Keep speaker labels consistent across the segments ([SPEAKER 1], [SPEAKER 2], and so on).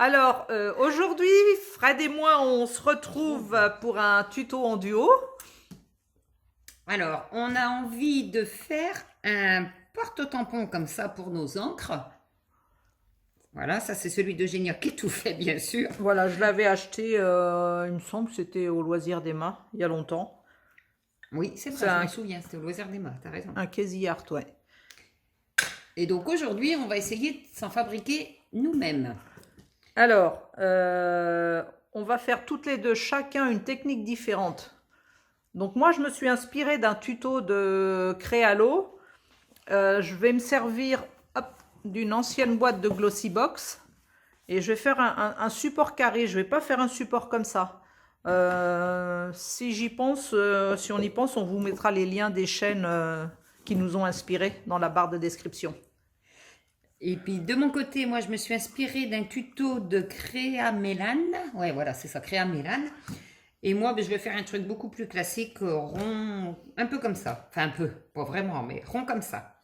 [SPEAKER 1] Alors, aujourd'hui, Fred et moi, on se retrouve pour un tuto en duo.
[SPEAKER 2] Alors, on a envie de faire un porte-tampon comme ça pour nos encres. Voilà, ça c'est celui d'Eugénia qui est tout fait, bien sûr.
[SPEAKER 1] Voilà, je l'avais acheté, il me semble que c'était au Loisir d'Emma, il y a longtemps.
[SPEAKER 2] Oui, c'est
[SPEAKER 1] C'est
[SPEAKER 2] vrai, je me souviens, c'était au Loisir d'Emma, t'as raison.
[SPEAKER 1] un Casey Art, ouais.
[SPEAKER 2] Et donc aujourd'hui, on va essayer de s'en fabriquer nous-mêmes.
[SPEAKER 1] Alors, on va faire toutes les deux chacun une technique différente. Donc moi, je me suis inspirée d'un tuto de Créalo. Je vais me servir d'une ancienne boîte de Glossybox et je vais faire un support carré. Je vais pas faire un support comme ça. Si j'y pense, si on y pense, on vous mettra les liens des chaînes qui nous ont inspirés dans la barre de description.
[SPEAKER 2] Et puis de mon côté, moi je me suis inspirée d'un tuto de Créa Mélane. Ouais, voilà, c'est ça, Créa Mélane. Et moi, je vais faire un truc beaucoup plus classique, rond, un peu comme ça. Enfin un peu, pas vraiment, mais rond comme ça.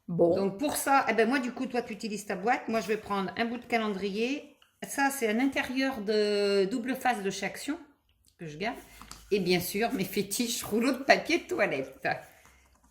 [SPEAKER 1] Bon,
[SPEAKER 2] Donc pour ça, eh ben moi du coup, toi tu utilises ta boîte. Moi je vais prendre un bout de calendrier. Ça c'est un intérieur de double face de chez Action que je garde. Et bien sûr mes fétiches rouleaux de papier de toilette.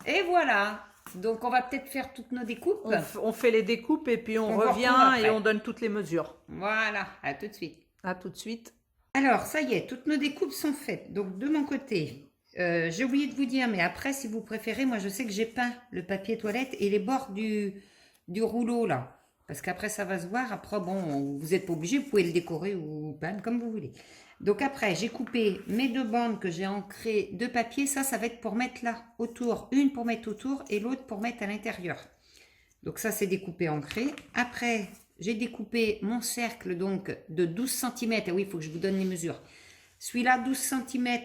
[SPEAKER 2] Et voilà. Donc on va peut-être faire toutes nos découpes.
[SPEAKER 1] on fait les découpes et puis on
[SPEAKER 2] On vous
[SPEAKER 1] revient
[SPEAKER 2] retrouve après.
[SPEAKER 1] et on donne toutes les mesures.
[SPEAKER 2] Voilà, à tout de suite.
[SPEAKER 1] À tout de suite.
[SPEAKER 2] Alors ça y est, toutes nos découpes sont faites. Donc de mon côté, j'ai oublié de vous dire, mais après si vous préférez, moi je sais que j'ai peint le papier toilette et les bords du rouleau là. Parce qu'après ça va se voir, après bon, vous n'êtes pas obligé, vous pouvez le décorer ou peindre comme vous voulez. Donc après, j'ai coupé mes deux bandes que j'ai ancrées de papier, ça va être pour mettre là, autour. Une pour mettre autour et l'autre pour mettre à l'intérieur. Donc ça c'est découpé ancré. Après, j'ai découpé mon cercle donc de 12 cm. Et oui, il faut que je vous donne les mesures. Celui-là, 12 cm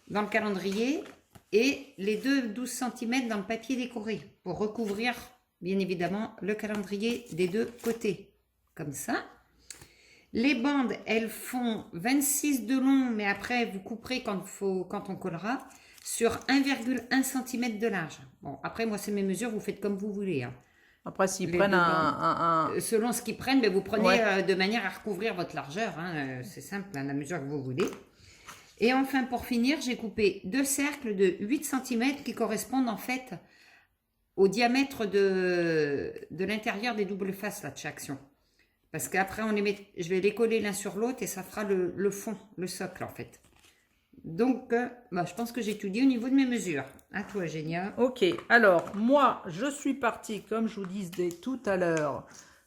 [SPEAKER 2] dans le calendrier et les deux 12 cm dans le papier décoré pour recouvrir bien évidemment le calendrier des deux côtés. Comme ça. Les bandes, elles font 26 de long, mais après vous couperez quand on collera, sur 1,1 cm de large. Bon, après moi c'est mes mesures, vous faites comme vous voulez. Hein.
[SPEAKER 1] Après, s'ils
[SPEAKER 2] Les
[SPEAKER 1] prennent
[SPEAKER 2] deux bandes.
[SPEAKER 1] un-
[SPEAKER 2] Selon ce qu'ils prennent, mais vous prenez
[SPEAKER 1] Ouais.
[SPEAKER 2] de manière à recouvrir votre largeur. Hein. C'est simple, à la mesure que vous voulez. Et enfin, pour finir, j'ai coupé deux cercles de 8 cm qui correspondent en fait au diamètre de l'intérieur des doubles faces là, de chaque action. Parce qu'après, je vais les coller l'un sur l'autre et ça fera le fond, le socle en fait. Donc, je pense que j'ai tout dit au niveau de mes mesures. À toi, Génia.
[SPEAKER 1] Ok, alors moi je suis partie, comme je vous disais tout à l'heure,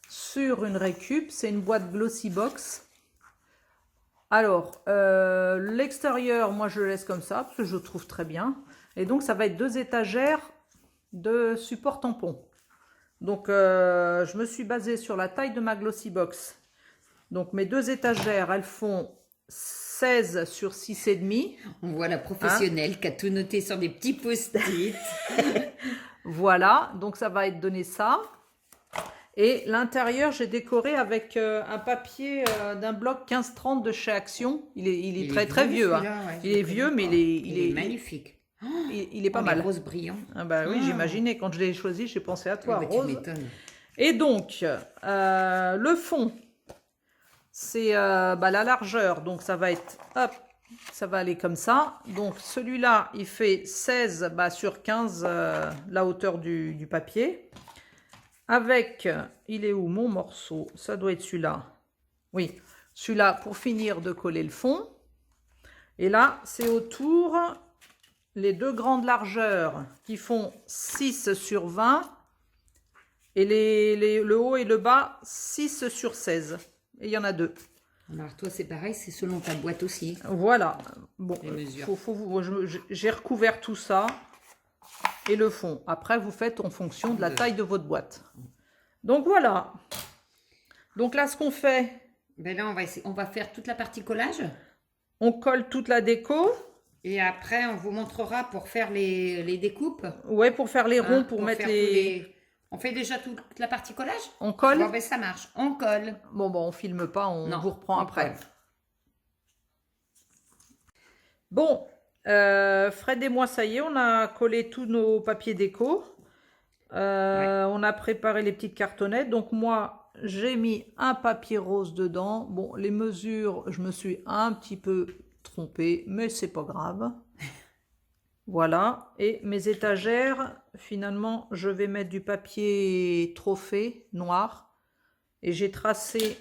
[SPEAKER 1] sur une récup. C'est une boîte Glossybox. Alors, l'extérieur, moi je le laisse comme ça parce que je le trouve très bien. Et donc ça va être deux étagères de support tampon. Donc je me suis basée sur la taille de ma Glossybox. Donc mes deux étagères, elles font 16 sur 6,5.
[SPEAKER 2] On voit la professionnelle qui a tout noté sur des petits post-it.
[SPEAKER 1] Voilà, donc ça va être donné ça. Et l'intérieur, j'ai décoré avec un papier d'un bloc 1530 de chez Action. Il est très très vieux. Hein.
[SPEAKER 2] Ouais,
[SPEAKER 1] Il est vieux, mais
[SPEAKER 2] il est magnifique.
[SPEAKER 1] il est pas mal.
[SPEAKER 2] Rose brillant.
[SPEAKER 1] Ah bah oui, j'imaginais quand je l'ai choisi, j'ai pensé à toi,
[SPEAKER 2] Tu
[SPEAKER 1] Rose.
[SPEAKER 2] m'étonnes.
[SPEAKER 1] Et donc, le fond, c'est la largeur. Donc ça va être, hop, ça va aller comme ça. Donc celui-là, il fait 16 sur 15 la hauteur du papier. Avec, il est où mon morceau? Ça doit être celui-là. Oui, celui-là pour finir de coller le fond. Et là, c'est autour les deux grandes largeurs qui font 6 sur 20. Et le haut et le bas, 6 sur 16. Et il y en a deux.
[SPEAKER 2] Alors toi, c'est pareil, c'est selon ta boîte aussi.
[SPEAKER 1] Voilà. Bon,
[SPEAKER 2] Les mesures.
[SPEAKER 1] j'ai recouvert tout ça. Et le fond. Après, vous faites en fonction de la taille de votre boîte. Donc voilà. Donc là, ce qu'on fait,
[SPEAKER 2] Ben là, on va faire toute la partie collage.
[SPEAKER 1] on colle toute la déco.
[SPEAKER 2] Et après, on vous montrera pour faire les découpes.
[SPEAKER 1] Ouais, pour faire les ronds, pour mettre
[SPEAKER 2] faire
[SPEAKER 1] les...
[SPEAKER 2] On fait déjà toute la partie collage.
[SPEAKER 1] On colle.
[SPEAKER 2] Bon, ben ça marche. On colle.
[SPEAKER 1] Bon, on filme pas, on
[SPEAKER 2] Non,
[SPEAKER 1] vous reprend
[SPEAKER 2] on
[SPEAKER 1] après.
[SPEAKER 2] colle.
[SPEAKER 1] Bon, Fred et moi, ça y est, on a collé tous nos papiers déco. On a préparé les petites cartonnettes. Donc moi, j'ai mis un papier rose dedans. Bon, les mesures, je me suis un petit peu trompée, mais c'est pas grave. Voilà, et mes étagères, finalement, je vais mettre du papier trophée noir. Et j'ai tracé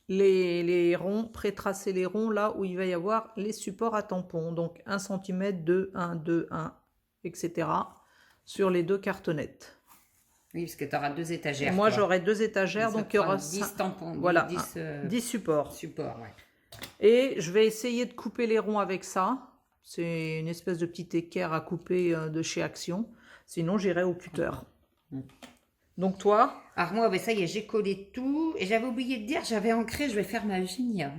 [SPEAKER 1] les ronds, pré-tracé les ronds là où il va y avoir les supports à tampons. Donc 1 cm, 2, 1, 2, 1, etc. sur les 2 cartonnettes.
[SPEAKER 2] Oui, parce que tu auras 2 étagères.
[SPEAKER 1] Moi, j'aurai 2 étagères, donc il y aura
[SPEAKER 2] 10 tampons.
[SPEAKER 1] Voilà,
[SPEAKER 2] 10,
[SPEAKER 1] 10 supports.
[SPEAKER 2] Ouais.
[SPEAKER 1] Et je vais essayer de couper les ronds avec ça. C'est une espèce de petit équerre à couper de chez Action. Sinon, j'irai au cutter. Donc toi?
[SPEAKER 2] Alors moi, ben ça y est, j'ai collé tout. Et j'avais oublié de dire, j'avais ancré, je vais faire ma Eugénia.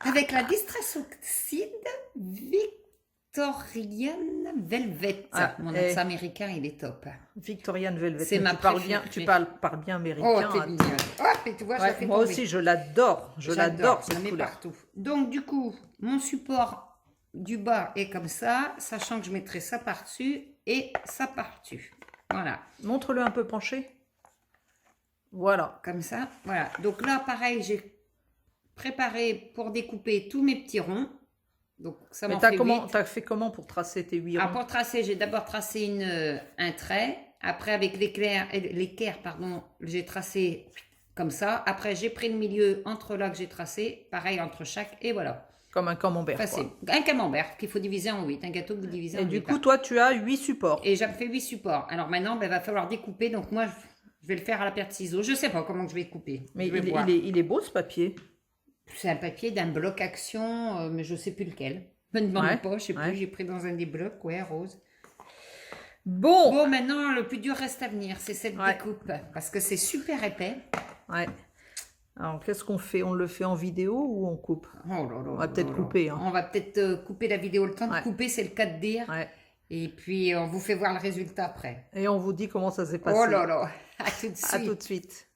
[SPEAKER 2] Avec la Distress Oxide Victorian Velvet. Mon accent américain, il est top.
[SPEAKER 1] Victorian Velvet.
[SPEAKER 2] C'est ma préférée.
[SPEAKER 1] Tu parles bien américain.
[SPEAKER 2] Oh, t'es mignonne. Hop, et tu vois,
[SPEAKER 1] Ouais, moi aussi, je l'adore. Je l'adore, cette couleur.
[SPEAKER 2] Partout. Donc, du coup, mon support du bas est comme ça, sachant que je mettrai ça par-dessus et ça par-dessus. Voilà.
[SPEAKER 1] Montre-le un peu penché. Voilà.
[SPEAKER 2] Comme ça, voilà. Donc là, pareil, j'ai préparé pour découper tous mes petits ronds. Donc ça m'en fait 8.
[SPEAKER 1] T'as fait comment pour tracer tes 8 ronds?
[SPEAKER 2] Alors pour tracer, j'ai d'abord tracé un trait. Après, avec l'équerre, j'ai tracé comme ça. Après, j'ai pris le milieu entre là que j'ai tracé. Pareil entre chaque. Et voilà.
[SPEAKER 1] Comme un camembert.
[SPEAKER 2] Facile. Un camembert qu'il faut diviser en 8. Un gâteau que vous divisez en 8.
[SPEAKER 1] Et du coup, toi, tu as 8 supports.
[SPEAKER 2] Et j'ai fait 8 supports. Alors maintenant, il va falloir découper. Donc moi, je vais le faire à la paire de ciseaux. Je ne sais pas comment je vais couper.
[SPEAKER 1] Mais il est beau ce papier.
[SPEAKER 2] C'est un papier d'un bloc Action, mais je ne sais plus lequel. Ne me demande pas, je ne sais plus. J'ai pris dans un des blocs, rose. Bon, maintenant, le plus dur reste à venir. C'est cette découpe. Parce que c'est super épais.
[SPEAKER 1] Ouais. Alors, qu'est-ce qu'on fait? On le fait en vidéo ou on coupe?
[SPEAKER 2] On
[SPEAKER 1] va peut-être couper. Hein.
[SPEAKER 2] On va peut-être couper la vidéo. Le temps de couper, c'est le cas de dire.
[SPEAKER 1] Ouais.
[SPEAKER 2] Et puis, on vous fait voir le résultat après.
[SPEAKER 1] Et on vous dit comment ça s'est passé.
[SPEAKER 2] Oh là là, à tout de suite.
[SPEAKER 1] À tout de suite.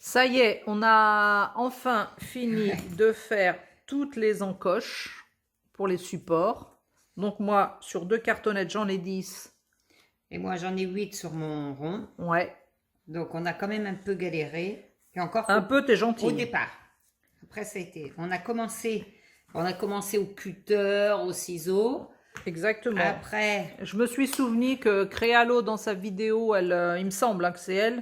[SPEAKER 1] Ça y est, on a enfin fini de faire toutes les encoches pour les supports. Donc moi, sur 2 cartonnettes, j'en ai 10.
[SPEAKER 2] Et moi, j'en ai 8 sur mon rond.
[SPEAKER 1] Ouais.
[SPEAKER 2] Donc, on a quand même un peu galéré. Et encore,
[SPEAKER 1] un peu, t'es gentil.
[SPEAKER 2] Au départ. Après, ça a été... On a commencé au cutter, au ciseau.
[SPEAKER 1] Exactement.
[SPEAKER 2] Après...
[SPEAKER 1] Je me suis souvenu que Créalo, dans sa vidéo, il me semble que c'est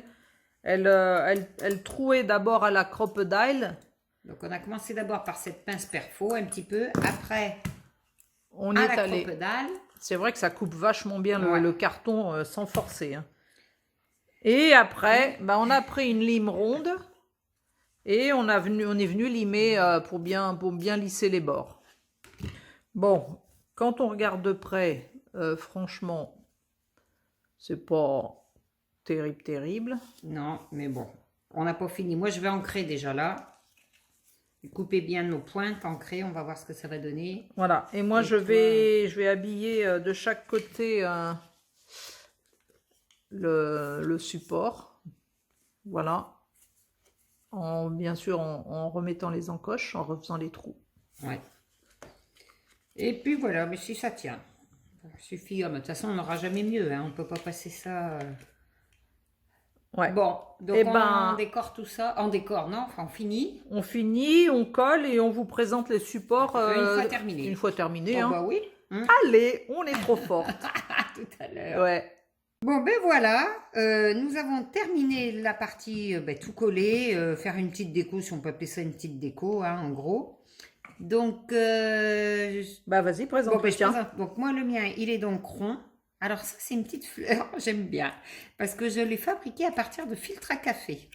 [SPEAKER 1] elle trouait d'abord à la crocodile.
[SPEAKER 2] Donc, on a commencé d'abord par cette pince perfo, un petit peu. Après,
[SPEAKER 1] on est allé.
[SPEAKER 2] Crocodile.
[SPEAKER 1] C'est vrai que ça coupe vachement bien le carton sans forcer. Hein. Et après, on a pris une lime ronde et on est venu limer pour bien lisser les bords. Bon, quand on regarde de près, franchement, c'est pas terrible.
[SPEAKER 2] Non, mais bon, on n'a pas fini. Moi, je vais ancrer déjà là. Couper bien nos pointes, ancrer, on va voir ce que ça va donner.
[SPEAKER 1] Voilà, et moi, je vais habiller de chaque côté le support. Voilà. Bien sûr, en remettant les encoches, en refaisant les trous.
[SPEAKER 2] Ouais. Et puis voilà, mais si ça tient. Il suffit, de toute façon, on n'aura jamais mieux. Hein, on ne peut pas passer ça...
[SPEAKER 1] Ouais.
[SPEAKER 2] Bon, donc on décore tout ça. On décore, non? Enfin, on finit.
[SPEAKER 1] On finit, on colle et on vous présente les supports
[SPEAKER 2] une fois terminé.
[SPEAKER 1] Une fois terminé.
[SPEAKER 2] Oh,
[SPEAKER 1] hein.
[SPEAKER 2] bah oui.
[SPEAKER 1] Allez, on est trop forte.
[SPEAKER 2] Tout à l'heure.
[SPEAKER 1] Ouais.
[SPEAKER 2] Bon, ben voilà. Nous avons terminé la partie tout collé. Faire une petite déco, si on peut appeler ça une petite déco, hein, en gros. Donc...
[SPEAKER 1] vas-y, présente.
[SPEAKER 2] Bon, je présente. Donc, moi, le mien, il est donc rond. Alors ça, c'est une petite fleur, j'aime bien, parce que je l'ai fabriquée à partir de filtre à café.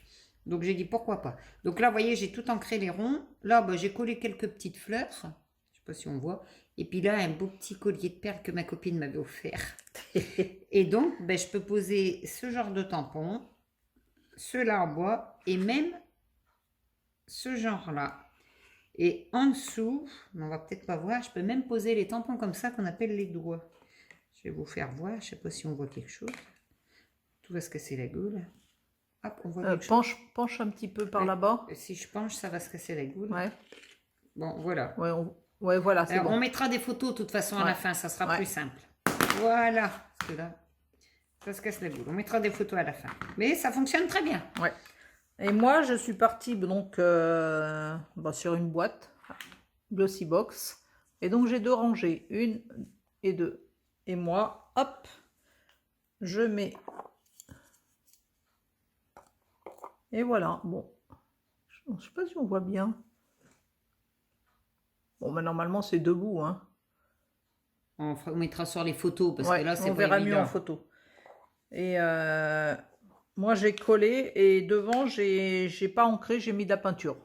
[SPEAKER 2] Donc j'ai dit pourquoi pas. Donc là, vous voyez, j'ai tout ancré les ronds. Là, j'ai collé quelques petites fleurs, je ne sais pas si on voit. Et puis là, un beau petit collier de perles que ma copine m'avait offert. Et donc, je peux poser ce genre de tampon, ceux-là en bois, et même ce genre-là. Et en dessous, on va peut-être pas voir, je peux même poser les tampons comme ça qu'on appelle les doigts. Je vais vous faire voir, je ne sais pas si on voit quelque chose. Tout va se casser la gueule. Hop, on voit quelque chose.
[SPEAKER 1] Penche un petit peu par là-bas.
[SPEAKER 2] Si je penche, ça va se casser la gueule.
[SPEAKER 1] Ouais.
[SPEAKER 2] Bon, voilà.
[SPEAKER 1] Ouais, voilà, c'est bon.
[SPEAKER 2] On mettra des photos de toute façon à la fin, ça sera plus simple. Voilà. Parce que là, ça se casse la gueule. On mettra des photos à la fin. Mais ça fonctionne très bien.
[SPEAKER 1] Ouais. Et moi, je suis partie donc sur une boîte Glossy Box. Et donc, j'ai 2 rangées, 1 et 2. Et moi, hop, je mets. Et voilà, bon. Je ne sais pas si on voit bien. Bon, mais normalement, c'est debout, hein.
[SPEAKER 2] On mettra sur les photos parce
[SPEAKER 1] Ouais,
[SPEAKER 2] que là, c'est
[SPEAKER 1] on
[SPEAKER 2] pas
[SPEAKER 1] verra mieux en
[SPEAKER 2] évident.
[SPEAKER 1] photo. Et moi, j'ai collé et devant, j'ai pas ancré, j'ai mis de la peinture.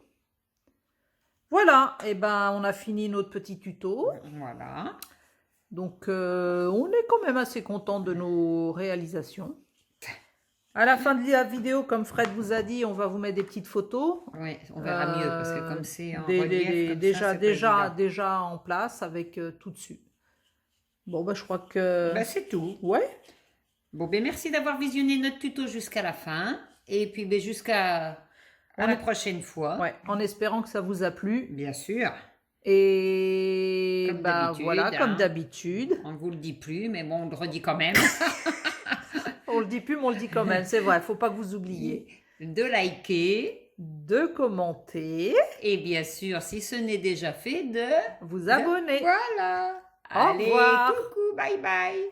[SPEAKER 1] Voilà, et ben on a fini notre petit tuto.
[SPEAKER 2] Voilà.
[SPEAKER 1] Donc, on est quand même assez content de nos réalisations. À la fin de la vidéo, comme Fred vous a dit, on va vous mettre des petites photos.
[SPEAKER 2] Oui, on verra mieux parce que comme c'est en relief, comme
[SPEAKER 1] déjà,
[SPEAKER 2] ça, c'est pas évident.
[SPEAKER 1] déjà en place avec tout dessus. Bon, ben je crois que...
[SPEAKER 2] Ben, c'est tout.
[SPEAKER 1] Ouais,
[SPEAKER 2] Bon, ben merci d'avoir visionné notre tuto jusqu'à la fin. Et puis, ben, jusqu'à
[SPEAKER 1] on
[SPEAKER 2] la
[SPEAKER 1] est...
[SPEAKER 2] prochaine fois.
[SPEAKER 1] ouais, en espérant que ça vous a plu.
[SPEAKER 2] Bien sûr.
[SPEAKER 1] Et
[SPEAKER 2] Comme
[SPEAKER 1] bah voilà,
[SPEAKER 2] d'habitude.
[SPEAKER 1] comme
[SPEAKER 2] Hein.
[SPEAKER 1] d'habitude.
[SPEAKER 2] On ne vous le dit plus, mais bon, on le redit quand même.
[SPEAKER 1] On le dit plus, mais on le dit quand même. C'est vrai, faut pas que vous oubliez.
[SPEAKER 2] De liker.
[SPEAKER 1] De commenter.
[SPEAKER 2] Et bien sûr, si ce n'est déjà fait, de
[SPEAKER 1] Vous abonner.
[SPEAKER 2] Voilà.
[SPEAKER 1] Au
[SPEAKER 2] Allez,
[SPEAKER 1] revoir.
[SPEAKER 2] coucou, bye bye.